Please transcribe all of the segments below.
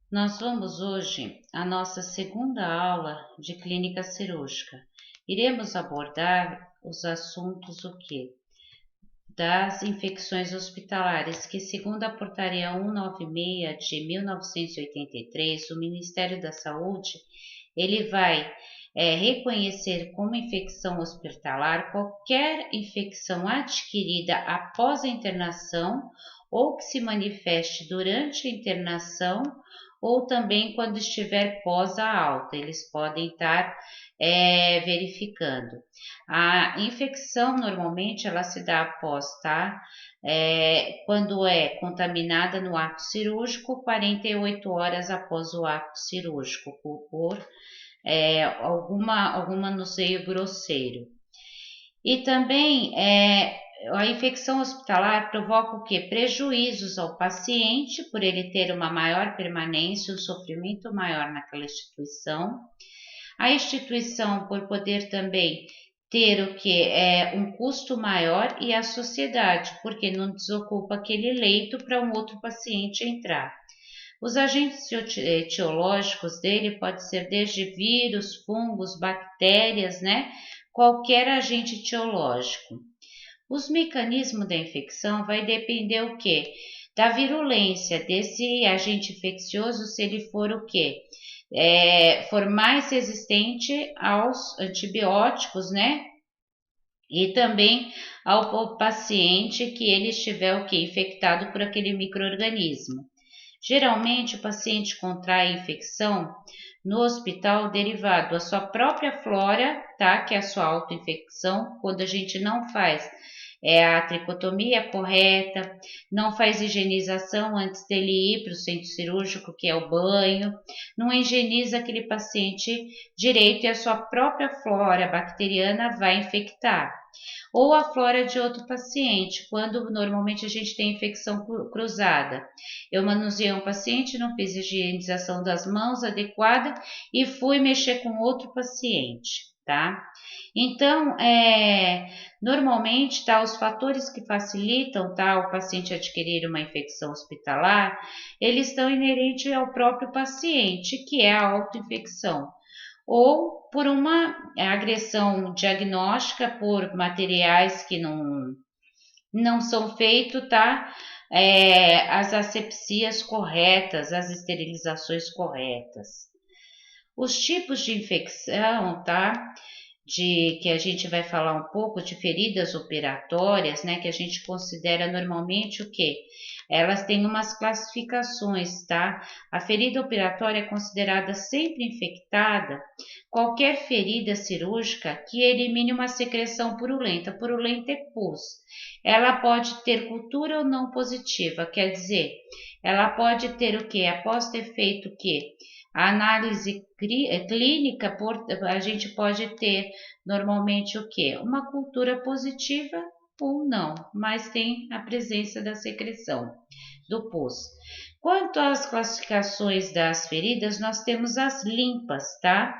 Nós vamos hoje à nossa segunda aula de clínica cirúrgica. Iremos abordar os assuntos o quê? Das infecções hospitalares, que segundo a portaria 196 de 1983, o Ministério da Saúde, ele vai reconhecer como infecção hospitalar qualquer infecção adquirida após a internação ou que se manifeste durante a internação ou também quando estiver pós a alta, eles podem estar verificando. A infecção normalmente ela se dá após, tá? Quando é contaminada no ato cirúrgico, 48 horas após o ato cirúrgico, por algum manuseio grosseiro. E também a infecção hospitalar provoca o quê? Prejuízos ao paciente, por ele ter uma maior permanência, um sofrimento maior naquela instituição. A instituição, por poder também ter o que é um custo maior, e a sociedade, porque não desocupa aquele leito para um outro paciente entrar. Os agentes etiológicos dele pode ser desde vírus, fungos, bactérias, né? Qualquer agente etiológico. Os mecanismos da infecção vai depender o quê? Da virulência desse agente infeccioso, se ele for o quê? For mais resistente aos antibióticos, né? E também ao paciente que ele estiver o quê? Infectado por aquele micro-organismo. Geralmente o paciente contrai infecção no hospital derivado da sua própria flora, tá? Que é a sua autoinfecção, quando a gente não faz a tricotomia correta, não faz higienização antes dele ir para o centro cirúrgico, que é o banho, não higieniza aquele paciente direito e a sua própria flora bacteriana vai infectar. Ou a flora de outro paciente, quando normalmente a gente tem infecção cruzada. Eu manuseei um paciente, não fiz higienização das mãos adequada e fui mexer com outro paciente, tá? Então, normalmente, tá, os fatores que facilitam, tá, o paciente adquirir uma infecção hospitalar, eles estão inerentes ao próprio paciente, que é a autoinfecção, ou por uma agressão diagnóstica por materiais que não são feitos, tá? As asepsias corretas, as esterilizações corretas. Os tipos de infecção, tá? Que a gente vai falar um pouco de feridas operatórias, né? Que a gente considera normalmente o quê? Elas têm umas classificações, tá? A ferida operatória é considerada sempre infectada qualquer ferida cirúrgica que elimine uma secreção purulenta. Purulenta é pus. Ela pode ter cultura ou não positiva, quer dizer, ela pode ter o quê? Após ter feito o quê? A análise clínica, a gente pode ter normalmente o quê? Uma cultura positiva ou não, mas tem a presença da secreção do pus. Quanto às classificações das feridas, nós temos as limpas, tá?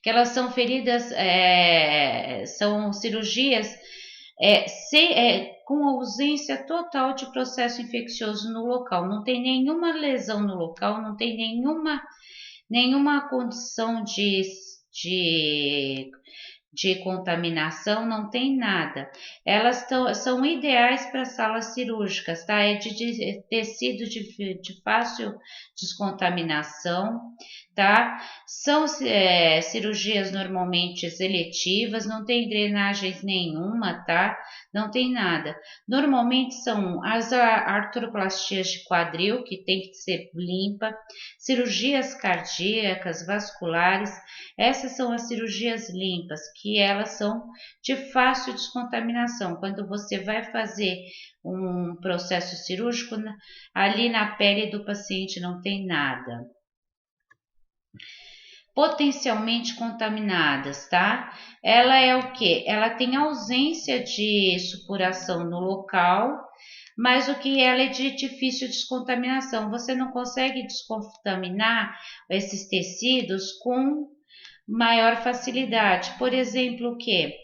Que elas são feridas, são cirurgias com ausência total de processo infeccioso no local. Não tem nenhuma lesão no local, não tem nenhuma condição de contaminação, não tem nada. Elas são ideais para salas cirúrgicas, tá? É de tecido de fácil descontaminação, tá? São cirurgias normalmente eletivas, não tem drenagens nenhuma, tá? Não tem nada. Normalmente são as artroplastias de quadril, que tem que ser limpa, cirurgias cardíacas, vasculares, essas são as cirurgias limpas, que elas são de fácil descontaminação. Quando você vai fazer um processo cirúrgico, ali na pele do paciente não tem nada. Potencialmente contaminadas, tá? Ela é o que? Ela tem ausência de supuração no local, mas o que ela é de difícil descontaminação. Você não consegue descontaminar esses tecidos com maior facilidade. Por exemplo, o que?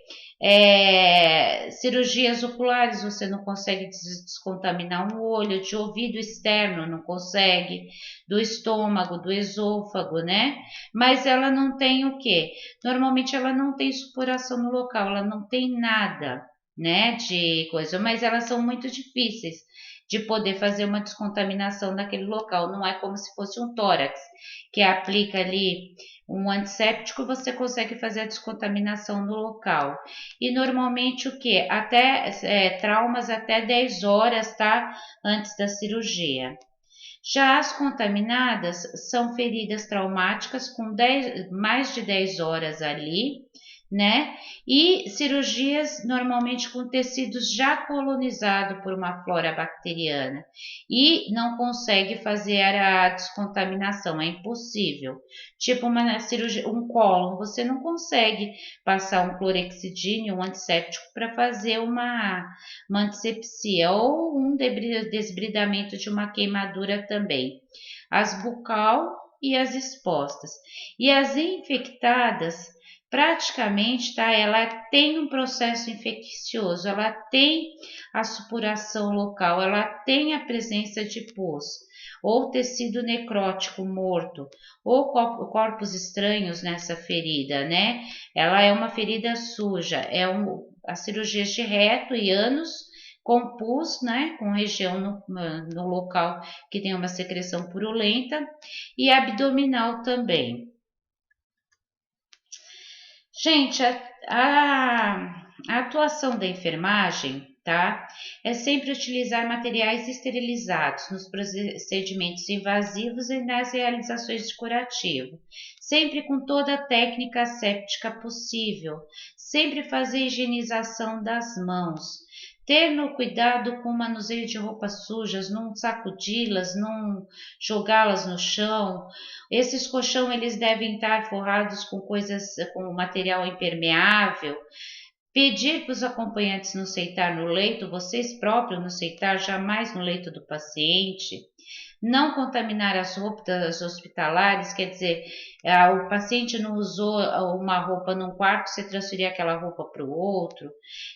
Cirurgias oculares, você não consegue descontaminar um olho, de ouvido externo, não consegue, do estômago, do esôfago, né? Mas ela não tem o quê? Normalmente ela não tem supuração no local, ela não tem nada, né, de coisa, mas elas são muito difíceis de poder fazer uma descontaminação naquele local. Não é como se fosse um tórax, que aplica ali um antisséptico, você consegue fazer a descontaminação no local. E normalmente o que? Até traumas até 10 horas, tá? Antes da cirurgia. Já as contaminadas são feridas traumáticas com mais de 10 horas ali, né? E cirurgias normalmente com tecidos já colonizados por uma flora bacteriana e não consegue fazer a descontaminação, é impossível. Tipo uma cirurgia, um cólon, você não consegue passar um clorexidine, um antisséptico para fazer uma antisepsia ou um desbridamento de uma queimadura também. As bucal e as expostas. E as infectadas, praticamente, tá? Ela tem um processo infeccioso, ela tem a supuração local, ela tem a presença de pus, ou tecido necrótico morto, ou corpos estranhos nessa ferida, né? Ela é uma ferida suja, as cirurgias de reto e ânus com pus, né, com região no local que tem uma secreção purulenta, e abdominal também. Gente, a atuação da enfermagem, tá? É sempre utilizar materiais esterilizados nos procedimentos invasivos e nas realizações de curativo. Sempre com toda a técnica asséptica possível. Sempre fazer higienização das mãos. Ter no cuidado com o manuseio de roupas sujas, não sacudi-las, não jogá-las no chão. Esses colchão eles devem estar forrados com com material impermeável. Pedir para os acompanhantes não sentar no leito, vocês próprios não sentar jamais no leito do paciente. Não contaminar as roupas hospitalares, quer dizer, o paciente não usou uma roupa num quarto, você transferir aquela roupa para o outro.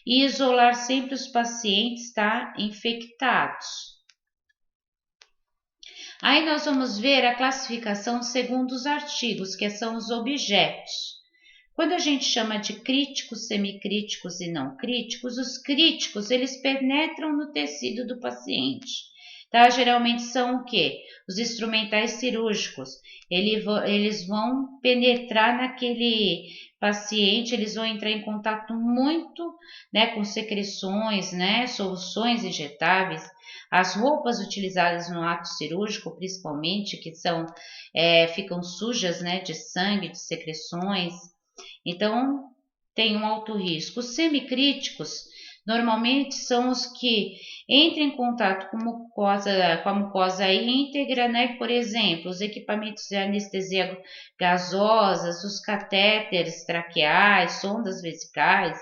E isolar sempre os pacientes, tá? Infectados. Aí nós vamos ver a classificação segundo os artigos, que são os objetos. Quando a gente chama de críticos, semicríticos e não críticos, os críticos, eles penetram no tecido do paciente, tá? Geralmente são o quê? Os instrumentais cirúrgicos. Eles vão penetrar naquele paciente, eles vão entrar em contato muito, né, com secreções, né, soluções injetáveis. As roupas utilizadas no ato cirúrgico, principalmente, que ficam sujas, né, de sangue, de secreções. Então, tem um alto risco. Os semicríticos, normalmente, são os que entram em contato com a mucosa íntegra, né? Por exemplo, os equipamentos de anestesia gasosas, os catéteres traqueais, sondas vesicais,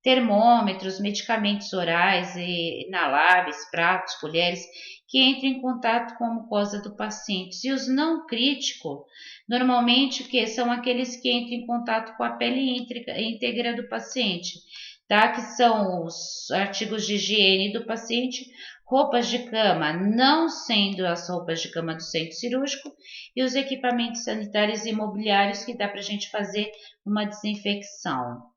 termômetros, medicamentos orais e inaláveis, pratos, colheres, que entram em contato com a mucosa do paciente. E os não críticos, normalmente, que são aqueles que entram em contato com a pele íntegra do paciente, tá? Que são os artigos de higiene do paciente, roupas de cama, não sendo as roupas de cama do centro cirúrgico, e os equipamentos sanitários e imobiliários que dá para a gente fazer uma desinfecção.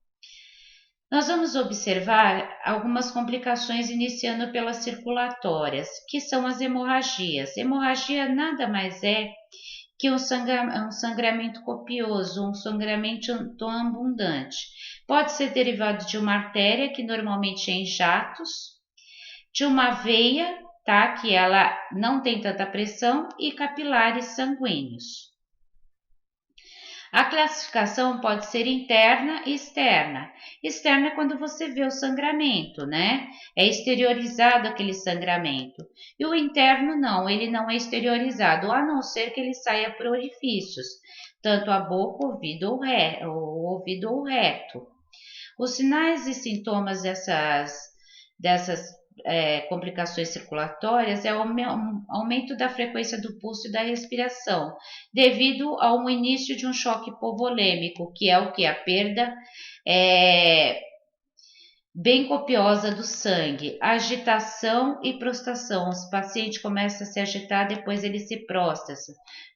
Nós vamos observar algumas complicações iniciando pelas circulatórias, que são as hemorragias. Hemorragia nada mais é que um sangramento copioso, um sangramento abundante. Pode ser derivado de uma artéria, que normalmente é em jatos, de uma veia, tá, que ela não tem tanta pressão, e capilares sanguíneos. A classificação pode ser interna e externa. Externa é quando você vê o sangramento, né? É exteriorizado aquele sangramento. E o interno não, ele não é exteriorizado, a não ser que ele saia por orifícios, tanto a boca, ouvido ou reto. Os sinais e sintomas dessas complicações circulatórias é o aumento da frequência do pulso e da respiração, devido ao início de um choque hipovolêmico, que é o que? A perda bem copiosa do sangue, agitação e prostração. O paciente começa a se agitar, depois ele se prostra,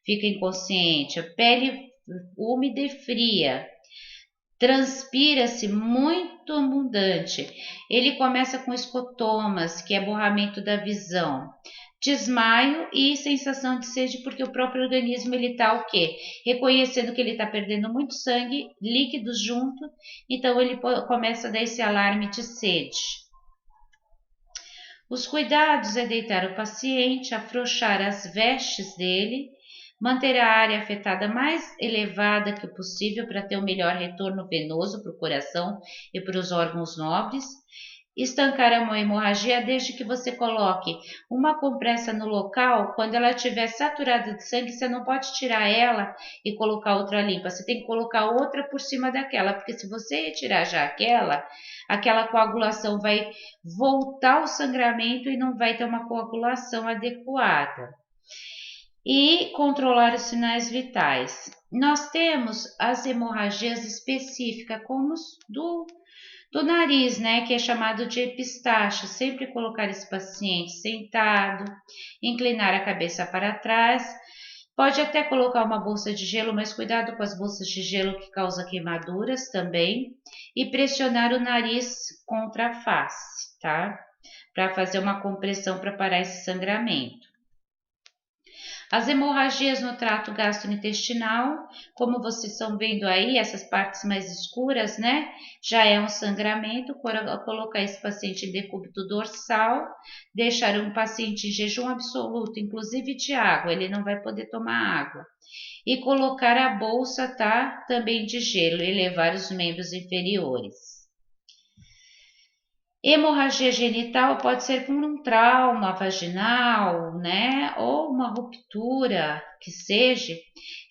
fica inconsciente, a pele úmida e fria, transpira-se muito abundante. Ele começa com escotomas, que é borramento da visão, desmaio e sensação de sede, porque o próprio organismo ele está o quê? Reconhecendo que ele está perdendo muito sangue, líquidos junto, então ele começa a dar esse alarme de sede. Os cuidados é deitar o paciente, afrouxar as vestes dele, manter a área afetada mais elevada que o possível para ter o melhor retorno venoso para o coração e para os órgãos nobres. Estancar a hemorragia desde que você coloque uma compressa no local. Quando ela estiver saturada de sangue, você não pode tirar ela e colocar outra limpa. Você tem que colocar outra por cima daquela, porque se você retirar já aquela coagulação vai voltar o sangramento e não vai ter uma coagulação adequada. E controlar os sinais vitais. Nós temos as hemorragias específicas, como do nariz, né, que é chamado de epistaxe. Sempre colocar esse paciente sentado, inclinar a cabeça para trás. Pode até colocar uma bolsa de gelo, mas cuidado com as bolsas de gelo que causam queimaduras também. E pressionar o nariz contra a face, tá? Para fazer uma compressão para parar esse sangramento. As hemorragias no trato gastrointestinal, como vocês estão vendo aí, essas partes mais escuras, né? Já é um sangramento. Colocar esse paciente em decúbito dorsal, deixar um paciente em jejum absoluto, inclusive de água, ele não vai poder tomar água. E colocar a bolsa, tá? Também de gelo, e levar os membros inferiores. Hemorragia genital pode ser por um trauma vaginal, né? Ou uma ruptura, que seja.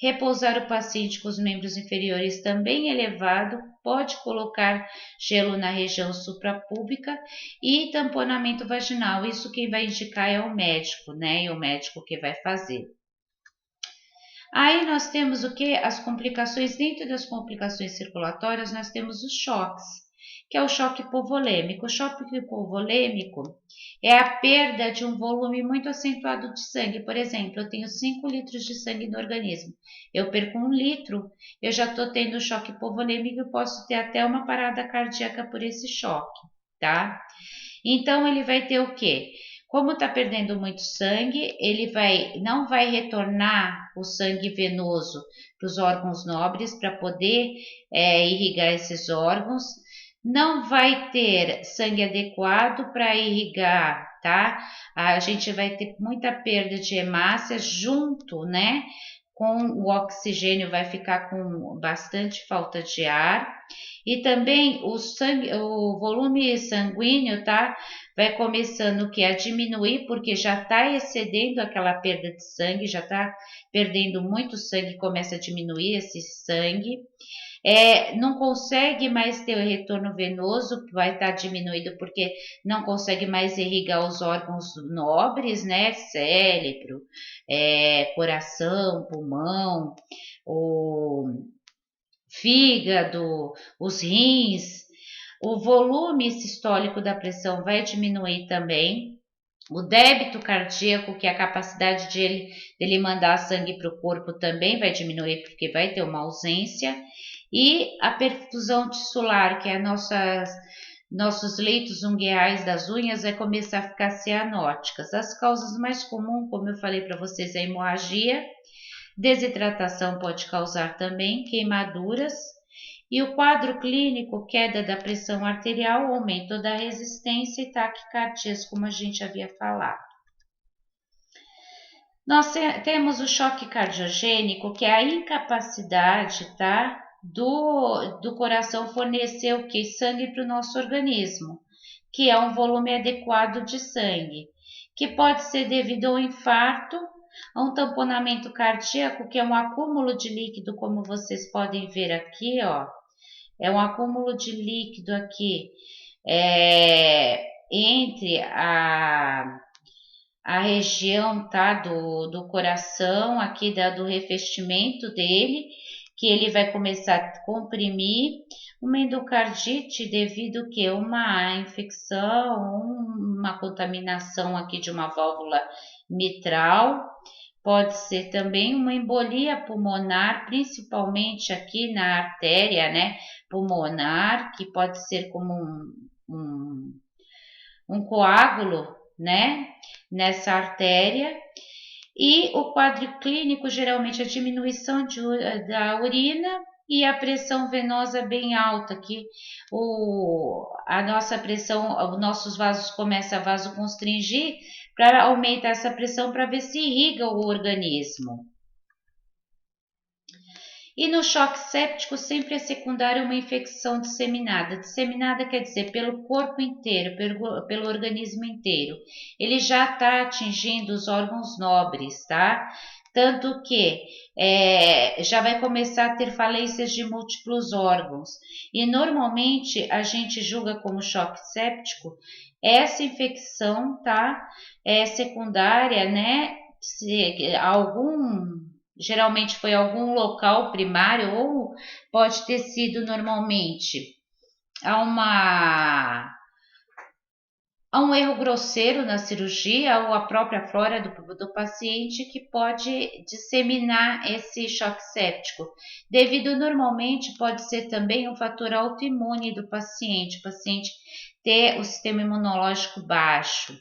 Repousar o paciente com os membros inferiores também elevado, pode colocar gelo na região suprapúbica e tamponamento vaginal. Isso quem vai indicar é o médico, né? E o médico que vai fazer. Aí nós temos o que? As complicações. Dentro das complicações circulatórias, nós temos os choques, que é o choque hipovolêmico. O choque hipovolêmico é a perda de um volume muito acentuado de sangue. Por exemplo, eu tenho 5 litros de sangue no organismo. Eu perco 1 litro, eu já estou tendo choque hipovolêmico e posso ter até uma parada cardíaca por esse choque, tá? Então, ele vai ter o quê? Como está perdendo muito sangue, ele não vai retornar o sangue venoso para os órgãos nobres para poder irrigar esses órgãos. Não vai ter sangue adequado para irrigar, tá? A gente vai ter muita perda de hemácia junto, né? Com o oxigênio vai ficar com bastante falta de ar. E também o volume sanguíneo, tá? Vai começando a diminuir, porque já está excedendo aquela perda de sangue, já está perdendo muito sangue, começa a diminuir esse sangue. Não consegue mais ter o retorno venoso, vai estar diminuído porque não consegue mais irrigar os órgãos nobres, né? Cérebro, coração, pulmão, o fígado, os rins. O volume sistólico da pressão vai diminuir também. O débito cardíaco, que é a capacidade dele mandar sangue para o corpo, também vai diminuir, porque vai ter uma ausência. E a perfusão tissular, que é nossos leitos ungueais das unhas, vai começar a ficar cianóticas. As causas mais comuns, como eu falei para vocês, é a hemorragia. Desidratação pode causar também queimaduras. E o quadro clínico, queda da pressão arterial, aumento da resistência e taquicardias, como a gente havia falado. Nós temos o choque cardiogênico, que é a incapacidade, tá, do coração fornecer o que? Sangue para o nosso organismo, que é um volume adequado de sangue, que pode ser devido ao infarto, a um tamponamento cardíaco, que é um acúmulo de líquido, como vocês podem ver aqui, ó. É um acúmulo de líquido aqui entre a região, tá, do coração, aqui do revestimento dele, que ele vai começar a comprimir. uma endocardite devido que uma infecção, uma contaminação aqui de uma válvula mitral, pode ser também uma embolia pulmonar, principalmente aqui na artéria, né, pulmonar, que pode ser como um coágulo, né, nessa artéria. E o quadro clínico geralmente é a diminuição da urina e a pressão venosa bem alta, que a nossa pressão, os nossos vasos começam a vasoconstringir para aumentar essa pressão para ver se irriga o organismo. E no choque séptico sempre é secundária uma infecção disseminada. Disseminada quer dizer pelo corpo inteiro, pelo organismo inteiro. Ele já está atingindo os órgãos nobres, tá? Tanto que já vai começar a ter falências de múltiplos órgãos. E normalmente a gente julga como choque séptico essa infecção, tá? Secundária, né? Se geralmente foi algum local primário ou pode ter sido normalmente a um erro grosseiro na cirurgia ou a própria flora do paciente que pode disseminar esse choque séptico. Devido normalmente pode ser também um fator autoimune do paciente, o paciente ter o sistema imunológico baixo,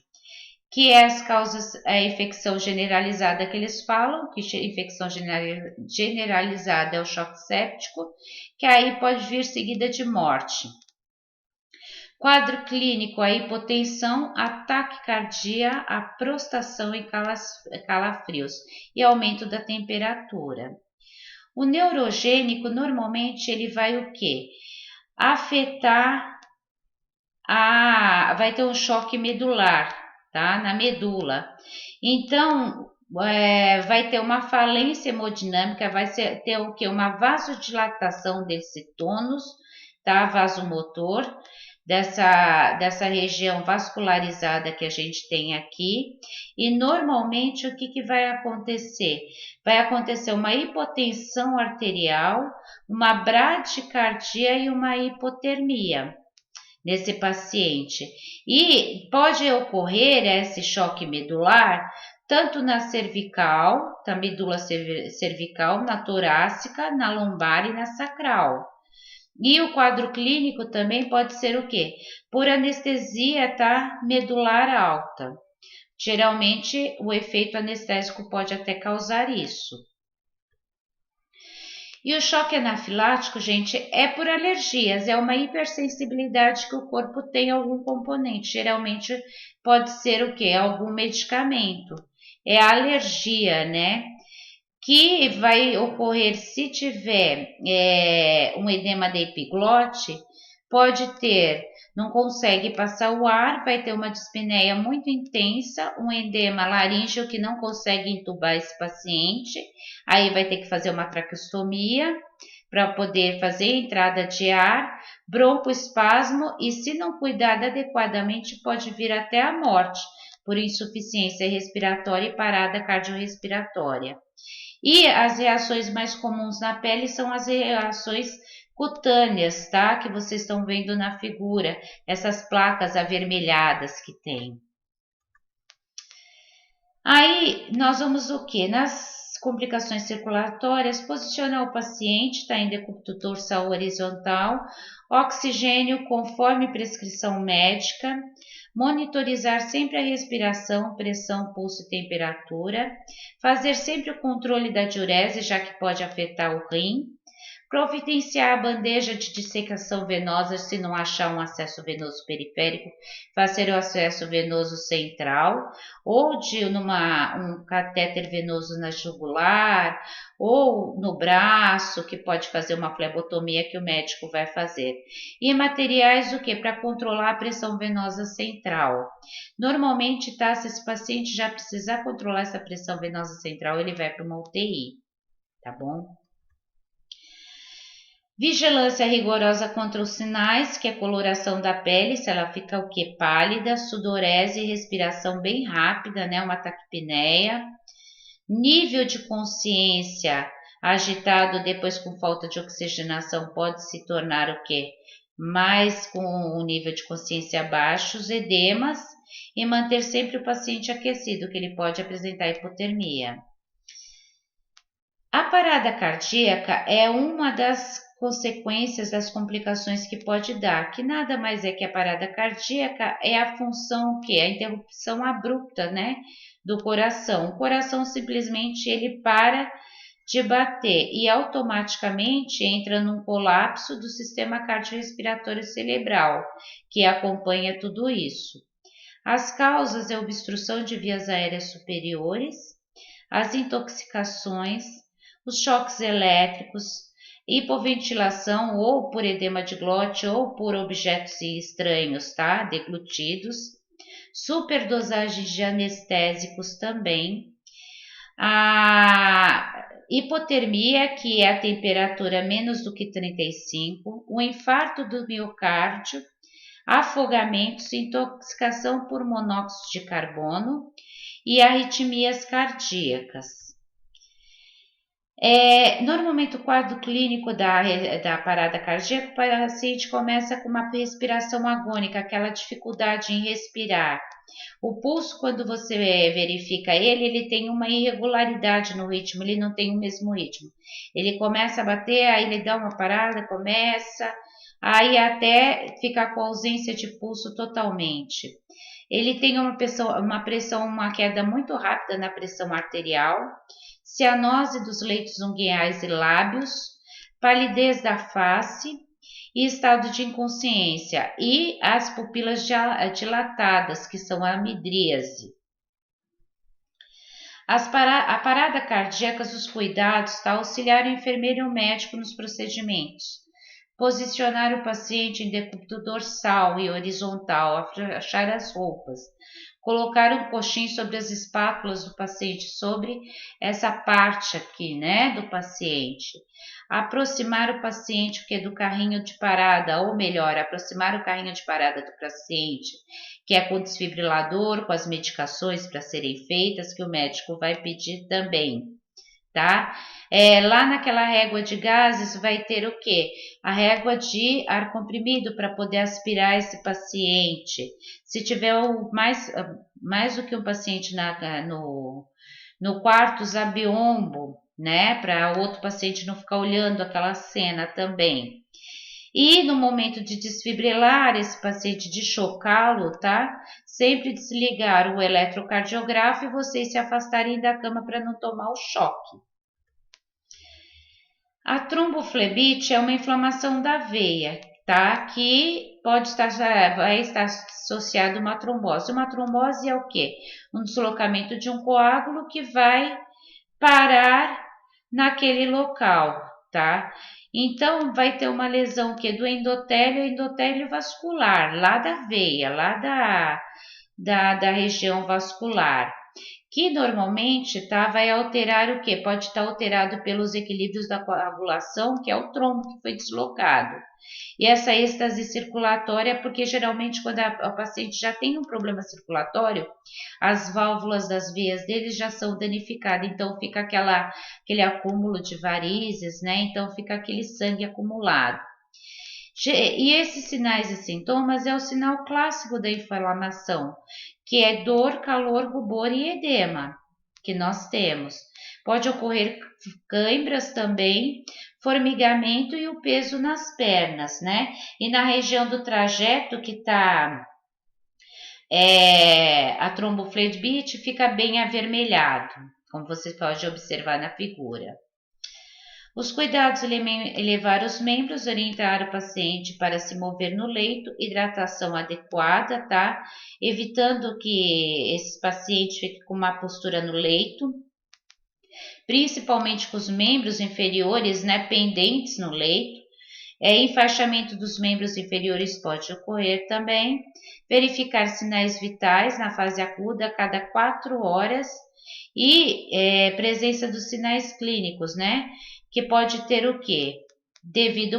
que é as causas, a infecção generalizada que eles falam, que infecção generalizada é o choque séptico, que aí pode vir seguida de morte. Quadro clínico, a hipotensão, ataque cardíaco, a prostração e calafrios e aumento da temperatura. O neurogênico, normalmente, ele vai o quê? Afetar, vai ter um choque medular, tá? Na medula. Então, vai ter uma falência hemodinâmica, vai ter o quê? Uma vasodilatação desse tônus, tá? Vasomotor, dessa região vascularizada que a gente tem aqui. E normalmente o que vai acontecer? Vai acontecer uma hipotensão arterial, uma bradicardia e uma hipotermia nesse paciente. E pode ocorrer esse choque medular tanto na cervical, na medula cervical, na torácica, na lombar e na sacral. E o quadro clínico também pode ser o quê? Por anestesia, tá? Medular alta. Geralmente o efeito anestésico pode até causar isso. E o choque anafilático, gente, é por alergias, é uma hipersensibilidade que o corpo tem a algum componente. Geralmente pode ser o quê? Algum medicamento. É a alergia, né? Que vai ocorrer se tiver um edema da epiglote, pode ter, não consegue passar o ar, vai ter uma dispneia muito intensa, um edema laríngeo que não consegue entubar esse paciente, aí vai ter que fazer uma traqueostomia para poder fazer entrada de ar, broncoespasmo e se não cuidar adequadamente pode vir até a morte por insuficiência respiratória e parada cardiorrespiratória. E as reações mais comuns na pele são as reações cutâneas, tá? Que vocês estão vendo na figura, essas placas avermelhadas que tem. Aí, nós vamos o quê? Nas complicações circulatórias, posicionar o paciente, tá? Em decúbito dorsal horizontal, oxigênio conforme prescrição médica, monitorizar sempre a respiração, pressão, pulso e temperatura, fazer sempre o controle da diurese, já que pode afetar o rim, providenciar a bandeja de dissecação venosa se não achar um acesso venoso periférico, fazer o acesso venoso central, ou de um catéter venoso na jugular, ou no braço, que pode fazer uma flebotomia que o médico vai fazer. E materiais o que? Para controlar a pressão venosa central. Normalmente, tá? Se esse paciente já precisar controlar essa pressão venosa central, ele vai para uma UTI, tá bom? Vigilância rigorosa contra os sinais, que é a coloração da pele, se ela fica o que? Pálida, sudorese, respiração bem rápida, né? Uma taquipneia. Nível de consciência Agitado, depois com falta de oxigenação, pode se tornar o quê? Mais com o nível de consciência baixo, os edemas, e manter sempre o paciente aquecido, que ele pode apresentar hipotermia. A parada cardíaca é uma das consequências das complicações que pode dar, que nada mais é que a parada cardíaca é a função que a interrupção abrupta, né, do coração. O coração simplesmente ele para de bater e automaticamente entra num colapso do sistema cardiorrespiratório cerebral, que acompanha tudo isso. As causas é obstrução de vias aéreas superiores, as intoxicações, os choques elétricos, hipoventilação ou por edema de glote ou por objetos estranhos, tá? Deglutidos, superdosagens de anestésicos também, a hipotermia, que é a temperatura menos do que 35, o infarto do miocárdio, afogamentos, intoxicação por monóxido de carbono e arritmias cardíacas. Normalmente o quadro clínico da parada cardíaca, o paciente começa com uma respiração agônica, aquela dificuldade em respirar. O pulso, quando você verifica ele tem uma irregularidade no ritmo, ele não tem o mesmo ritmo. Ele começa a bater, aí ele dá uma parada, começa, aí até ficar com ausência de pulso totalmente. Ele tem uma queda muito rápida na pressão arterial, cianose dos leitos unguiais e lábios, palidez da face e estado de inconsciência, e as pupilas dilatadas, que são a midríase. A parada cardíaca, os cuidados, tá? Auxiliar o enfermeiro e o médico nos procedimentos. Posicionar o paciente em decúbito dorsal e horizontal, afrouxar as roupas. Colocar um coxim sobre as espátulas do paciente, sobre essa parte aqui, né, do paciente. Aproximar o paciente do carrinho de parada, ou melhor, aproximar o carrinho de parada do paciente, que é com o desfibrilador, com as medicações para serem feitas, que o médico vai pedir também, tá? Lá naquela régua de gases vai ter o quê? A régua de ar comprimido para poder aspirar esse paciente. Se tiver mais do que um paciente no quarto, usar biombo, né? Para outro paciente não ficar olhando aquela cena também. E no momento de desfibrilar esse paciente, de chocá-lo, tá? Sempre desligar o eletrocardiografo e vocês se afastarem da cama para não tomar o choque. A tromboflebite é uma inflamação da veia, tá? Que vai estar associado a uma trombose. Uma trombose é o quê? Um deslocamento de um coágulo que vai parar naquele local, tá? Então, vai ter uma lesão que é do endotélio vascular, lá da veia, lá da região vascular, que normalmente, tá, vai alterar o quê? Pode estar alterado pelos equilíbrios da coagulação, que é o trombo que foi deslocado. E essa êxtase circulatória, porque geralmente quando a paciente já tem um problema circulatório, as válvulas das veias deles já são danificadas, então fica aquele acúmulo de varizes, né? Então fica aquele sangue acumulado. E esses sinais e sintomas é o sinal clássico da inflamação, que é dor, calor, rubor e edema, que nós temos. Pode ocorrer câimbras também, formigamento e o peso nas pernas, né? E na região do trajeto que está a tromboflebite fica bem avermelhado, como você pode observar na figura. Os cuidados: elevar os membros, orientar o paciente para se mover no leito, hidratação adequada, tá? Evitando que esse paciente fique com uma postura no leito, principalmente com os membros inferiores, né, pendentes no leito. Enfaixamento dos membros inferiores pode ocorrer também. Verificar sinais vitais na fase aguda a cada 4 horas e presença dos sinais clínicos, né? Que pode ter o quê? devido a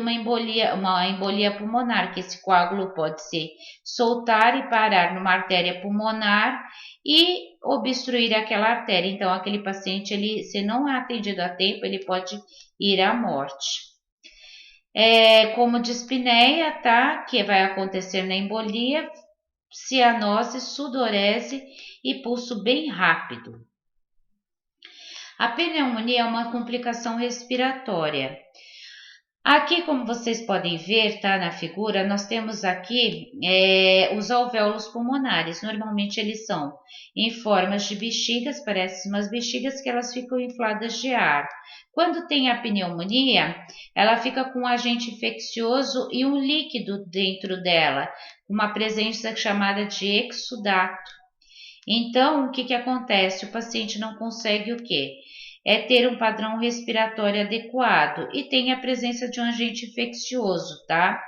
uma embolia pulmonar, que esse coágulo pode se soltar e parar numa artéria pulmonar e obstruir aquela artéria. Então, aquele paciente, ele, se não é atendido a tempo, ele pode ir à morte. Como dispneia, tá? Que vai acontecer na embolia, cianose, sudorese e pulso bem rápido. A pneumonia é uma complicação respiratória. Aqui, como vocês podem ver, tá, na figura, nós temos aqui os alvéolos pulmonares. Normalmente eles são em formas de bexigas, parecem umas bexigas que elas ficam infladas de ar. Quando tem a pneumonia, ela fica com um agente infeccioso e um líquido dentro dela, uma presença chamada de exudato. Então, o que acontece? O paciente não consegue o quê? Ter um padrão respiratório adequado e tem a presença de um agente infeccioso, tá?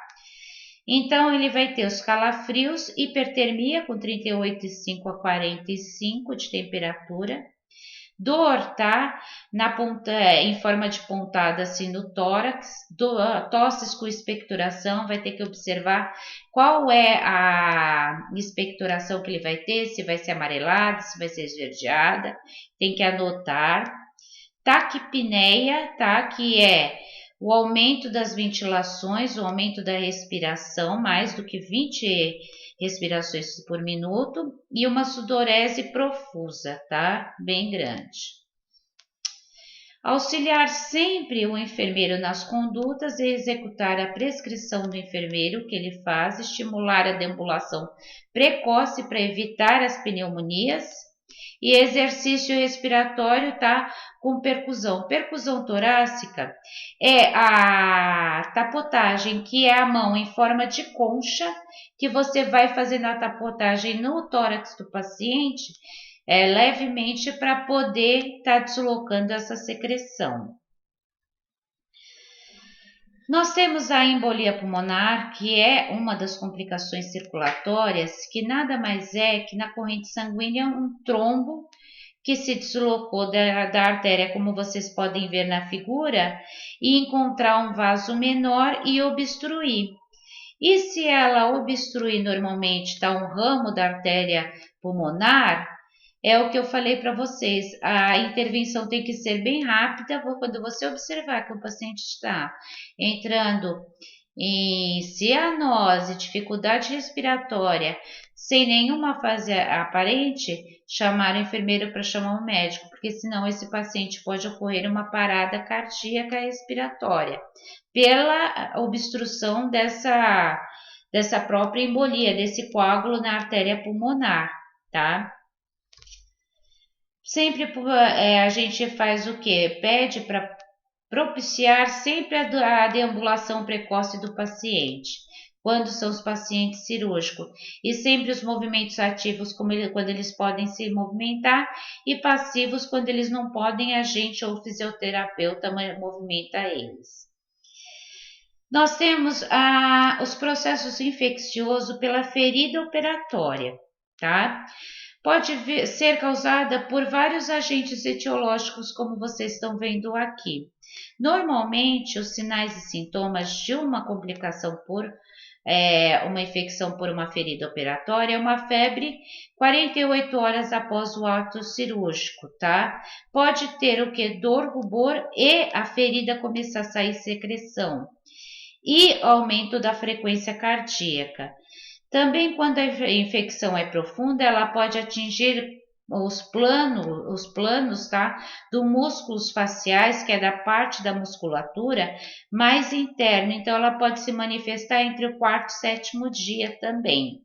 Então, ele vai ter os calafrios, hipertermia com 38,5 a 45 de temperatura, dor, tá? Em forma de pontada assim no tórax, tosses com expectoração, vai ter que observar qual é a expectoração que ele vai ter, se vai ser amarelada, se vai ser esverdeada, tem que anotar. Taquipneia, tá? Que é o aumento das ventilações, o aumento da respiração, mais do que 20 respirações por minuto, e uma sudorese profusa, tá? Bem grande. Auxiliar sempre o enfermeiro nas condutas e executar a prescrição do enfermeiro que ele faz, estimular a deambulação precoce para evitar as pneumonias. E exercício respiratório, tá? Com percusão. Percusão torácica é a tapotagem, que é a mão em forma de concha, que você vai fazendo a tapotagem no tórax do paciente, levemente, para poder estar deslocando essa secreção. Nós temos a embolia pulmonar, que é uma das complicações circulatórias, que nada mais é que na corrente sanguínea um trombo que se deslocou da artéria, como vocês podem ver na figura, e encontrar um vaso menor e obstruir. E se ela obstruir normalmente, tá um ramo da artéria pulmonar, é o que eu falei para vocês, a intervenção tem que ser bem rápida. Quando você observar que o paciente está entrando em cianose, dificuldade respiratória, sem nenhuma fase aparente, chamar o enfermeiro para chamar o médico, porque senão esse paciente pode ocorrer uma parada cardíaca respiratória pela obstrução dessa própria embolia, desse coágulo na artéria pulmonar, tá? Sempre a gente faz o quê? Pede para propiciar sempre a deambulação precoce do paciente, quando são os pacientes cirúrgicos, e sempre os movimentos ativos, quando eles podem se movimentar, e passivos, quando eles não podem, a gente ou o fisioterapeuta movimenta eles. Nós temos os processos infecciosos pela ferida operatória, tá? Pode ser causada por vários agentes etiológicos, como vocês estão vendo aqui. Normalmente, os sinais e sintomas de uma complicação por uma infecção por uma ferida operatória é uma febre 48 horas após o ato cirúrgico, tá? Pode ter o que? Dor, rubor e a ferida começar a sair secreção. E aumento da frequência cardíaca. Também, quando a infecção é profunda, ela pode atingir os planos, tá, dos músculos faciais, que é da parte da musculatura mais interna. Então, ela pode se manifestar entre o quarto e sétimo dia também.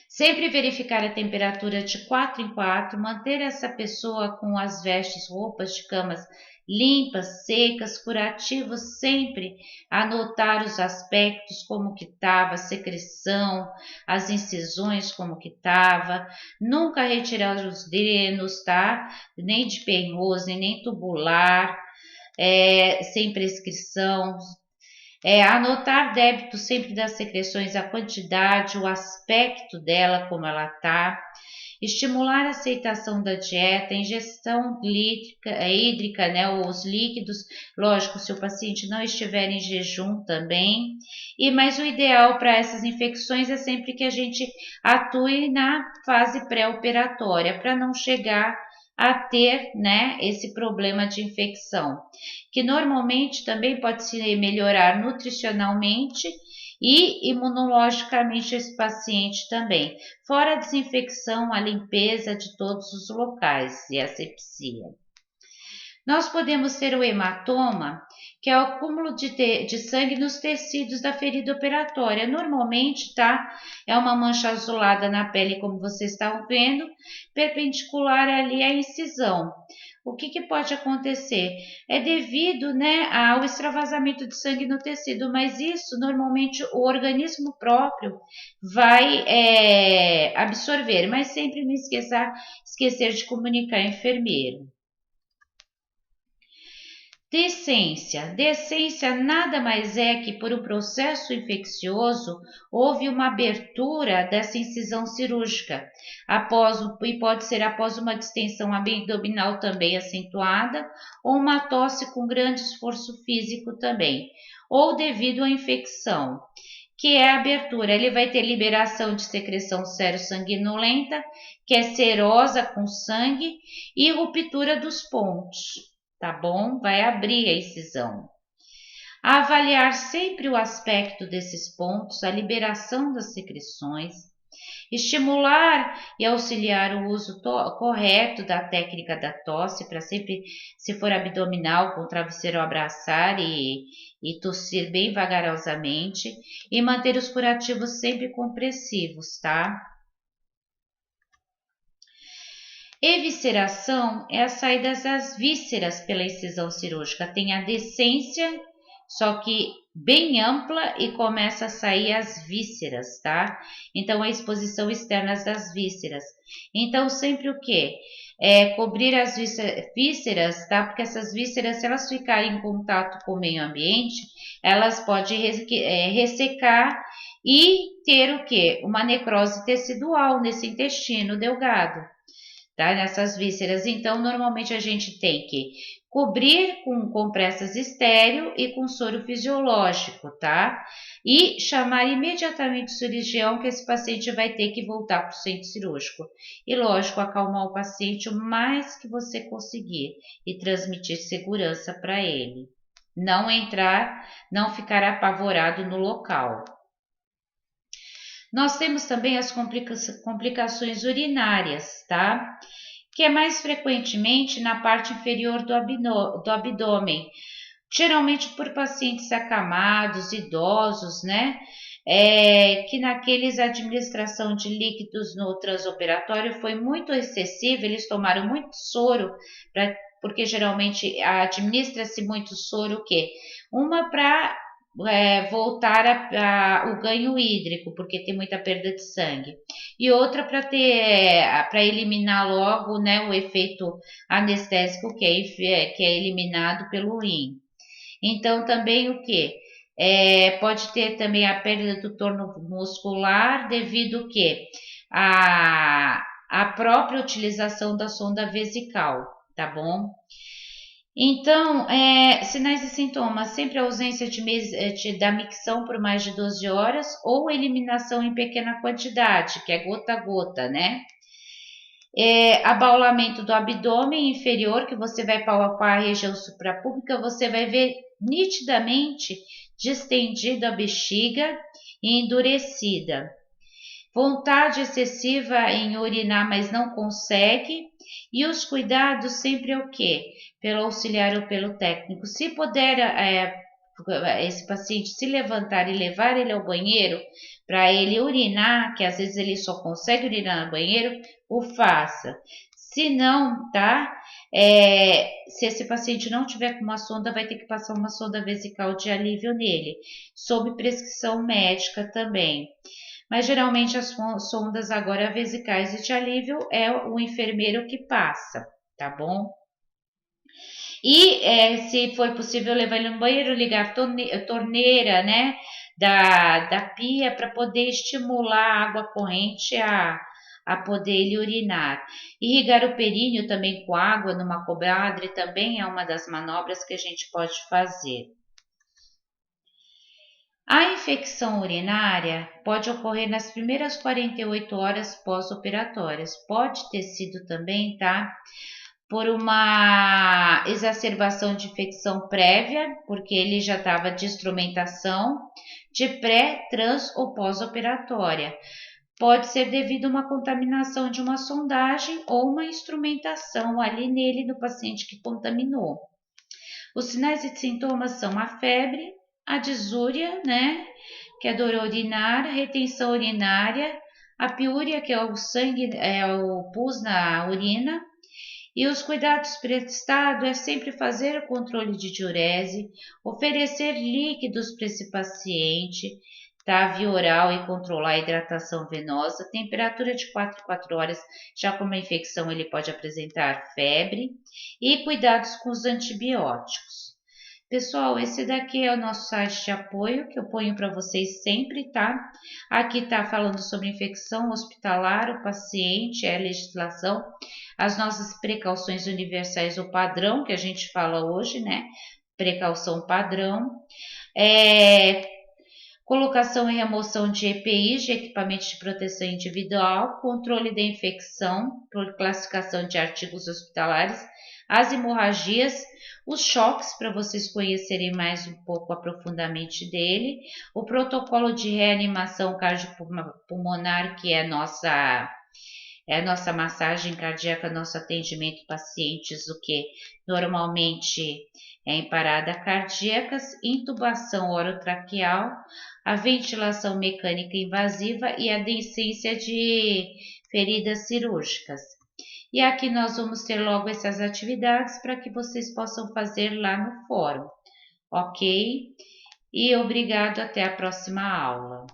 Sempre verificar a temperatura de 4 em 4, manter essa pessoa com as vestes, roupas de camas limpas, secas, curativos, sempre anotar os aspectos, como que estava, a secreção, as incisões, como que estava, nunca retirar os drenos, tá? Nem de penrose, nem tubular, sem prescrição. Anotar débito sempre das secreções, a quantidade, o aspecto dela, como ela tá. estimular a aceitação da dieta, ingestão hídrica, né, os líquidos, lógico, se o paciente não estiver em jejum também. Mas o ideal para essas infecções é sempre que a gente atue na fase pré-operatória, para não chegar a ter, né, esse problema de infecção, que normalmente também pode se melhorar nutricionalmente e imunologicamente esse paciente também, fora a desinfecção, a limpeza de todos os locais e a asepsia. Nós podemos ter o hematoma, que é o acúmulo de sangue nos tecidos da ferida operatória. Normalmente, tá? É uma mancha azulada na pele, como vocês estão vendo, perpendicular ali à incisão. O que pode acontecer? É devido, né, ao extravasamento de sangue no tecido, mas isso normalmente o organismo próprio vai absorver, mas sempre não esquecer de comunicar ao enfermeiro. Decência nada mais é que por um processo infeccioso houve uma abertura dessa incisão cirúrgica, e pode ser após uma distensão abdominal também acentuada, ou uma tosse com grande esforço físico também, ou devido à infecção, que é a abertura. Ele vai ter liberação de secreção sero-sanguinolenta, que é serosa com sangue, e ruptura dos pontos. Tá bom? Vai abrir a incisão. Avaliar sempre o aspecto desses pontos, a liberação das secreções, estimular e auxiliar o uso correto da técnica da tosse, para sempre, se for abdominal, com o travesseiro abraçar e tossir bem vagarosamente, e manter os curativos sempre compressivos, tá? Evisceração é a saída das vísceras pela incisão cirúrgica. Tem a decência, só que bem ampla, e começa a sair as vísceras, tá? Então, a exposição externa das vísceras. Então, sempre o quê? Cobrir as vísceras, tá? Porque essas vísceras, se elas ficarem em contato com o meio ambiente, elas podem ressecar e ter o quê? Uma necrose tecidual nesse intestino delgado. Tá? Nessas vísceras. Então, normalmente a gente tem que cobrir com compressas estéreo e com soro fisiológico, tá? E chamar imediatamente o cirurgião, que esse paciente vai ter que voltar para o centro cirúrgico. E, lógico, acalmar o paciente o mais que você conseguir e transmitir segurança para ele. Não ficar apavorado no local. Nós temos também as complicações urinárias, tá? Que é mais frequentemente na parte inferior do abdômen, geralmente por pacientes acamados, idosos, né? Que naqueles a administração de líquidos no transoperatório foi muito excessiva, eles tomaram muito soro, porque geralmente administra-se muito soro, o quê? Uma para voltar o ganho hídrico, porque tem muita perda de sangue, e outra para eliminar logo, né, o efeito anestésico que é eliminado pelo rim. Então também o que? Pode ter também a perda do tônus muscular devido ao que? A própria utilização da sonda vesical, tá bom? Então, sinais e sintomas, sempre a ausência da micção por mais de 12 horas ou eliminação em pequena quantidade, que é gota a gota, né? Abaulamento do abdômen inferior, que você vai palpar a região suprapúbica, você vai ver nitidamente distendida a bexiga e endurecida. Vontade excessiva em urinar, mas não consegue. E os cuidados sempre é o quê? Pelo auxiliar ou pelo técnico. Se puder esse paciente se levantar e levar ele ao banheiro para ele urinar, que às vezes ele só consegue urinar no banheiro, o faça. Se não, tá? Se esse paciente não tiver com uma sonda, vai ter que passar uma sonda vesical de alívio nele, sob prescrição médica também. Mas geralmente as sondas agora vesicais e de alívio é o enfermeiro que passa, tá bom? E se for possível levar ele no banheiro, ligar a torneira, né, da pia, para poder estimular a água corrente a a poder ele urinar. Irrigar o períneo também com água numa comadre também é uma das manobras que a gente pode fazer. A infecção urinária pode ocorrer nas primeiras 48 horas pós-operatórias. Pode ter sido também, tá? Por uma exacerbação de infecção prévia, porque ele já estava de instrumentação de pré, trans ou pós-operatória. Pode ser devido a uma contaminação de uma sondagem ou uma instrumentação ali nele, no paciente que contaminou. Os sinais e sintomas são a febre, a disúria, né, que é a dor urinária, retenção urinária, a piúria, que é o sangue, o pus na urina, e os cuidados prestados é sempre fazer o controle de diurese, oferecer líquidos para esse paciente, tá, via oral e controlar a hidratação venosa, temperatura de 4 em 4 horas, já com uma infecção ele pode apresentar febre, e cuidados com os antibióticos. Pessoal, esse daqui é o nosso site de apoio, que eu ponho para vocês sempre, tá? Aqui tá falando sobre infecção hospitalar, o paciente, a legislação, as nossas precauções universais, o padrão, que a gente fala hoje, né? Precaução padrão. Colocação e remoção de EPIs, de equipamentos de proteção individual, controle da infecção, por classificação de artigos hospitalares, as hemorragias, os choques, para vocês conhecerem mais um pouco aprofundadamente dele, o protocolo de reanimação cardiopulmonar, que é a nossa massagem cardíaca, nosso atendimento a pacientes, o que normalmente é em parada cardíacas, intubação orotraqueal, a ventilação mecânica invasiva e a deiscência de feridas cirúrgicas. E aqui nós vamos ter logo essas atividades para que vocês possam fazer lá no fórum, ok? E obrigado, até a próxima aula.